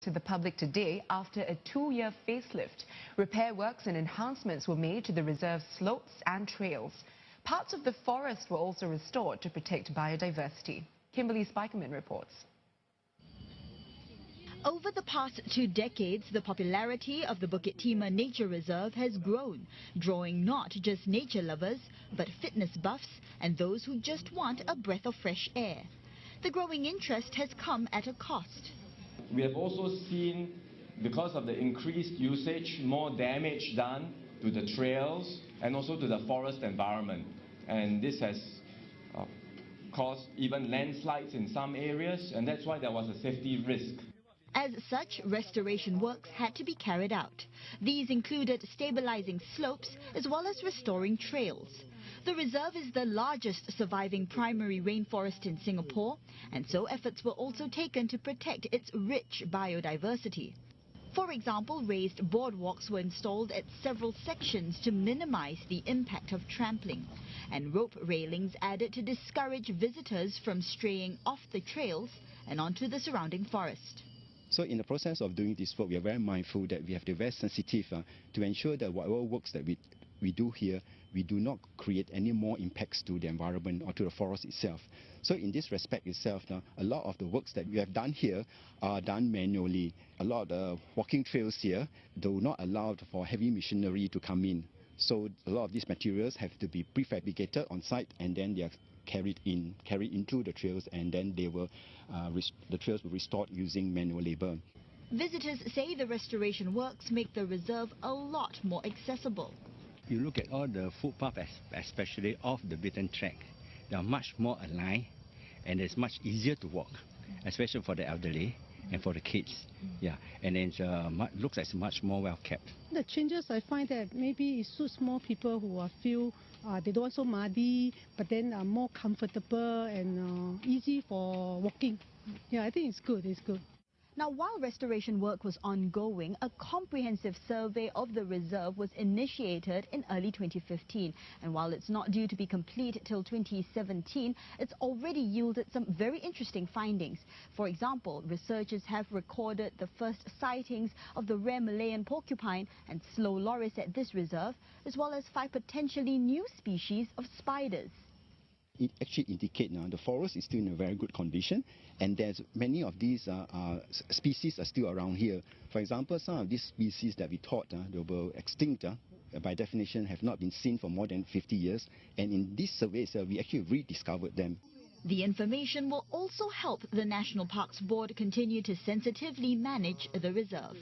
To the public today after a 2-year facelift. Repair works and enhancements were made to the reserve's slopes and trails. Parts of the forest were also restored to protect biodiversity. Kimberly Spikerman reports. Over the past 2 decades, the popularity of the Bukit Timah Nature Reserve has grown, drawing not just nature lovers, but fitness buffs and those who just want a breath of fresh air. The growing interest has come at a cost. We have also seen, because of the increased usage, more damage done to the trails and also to the forest environment. And this has caused even landslides in some areas, and that's why there was a safety risk. As such, restoration works had to be carried out. These included stabilizing slopes as well as restoring trails. The reserve is the largest surviving primary rainforest in Singapore, and so efforts were also taken to protect its rich biodiversity. For example, raised boardwalks were installed at several sections to minimize the impact of trampling, and rope railings added to discourage visitors from straying off the trails and onto the surrounding forest. So in the process of doing this work, we are very mindful that we have to be very sensitive to ensure that whatever works that we do here, we do not create any more impacts to the environment or to the forest itself. So in this respect itself, a lot of the works that we have done here are done manually. A lot of the walking trails here do not allow for heavy machinery to come in. So a lot of these materials have to be prefabricated on site, and then they are carried into the trails, and then the trails were restored using manual labor. Visitors say the restoration works make the reserve a lot more accessible. You look at all the footpaths, especially off the beaten track, they are much more aligned and it's much easier to walk, especially for the elderly and for the kids. Yeah, and it looks like it's much more well kept. The changes, I find that maybe it suits more people who feel they don't want so muddy, but then are more comfortable and easy for walking. Yeah, I think it's good. It's good. Now, while restoration work was ongoing, a comprehensive survey of the reserve was initiated in early 2015. And while it's not due to be complete till 2017, it's already yielded some very interesting findings. For example, researchers have recorded the first sightings of the rare Malayan porcupine and slow loris at this reserve, as well as 5 potentially new species of spiders. It actually indicates now the forest is still in a very good condition, and there's many of these species are still around here. For example, some of these species that we thought they were extinct, by definition have not been seen for more than 50 years, and in this survey we actually rediscovered them. The information will also help the National Parks Board continue to sensitively manage the reserve.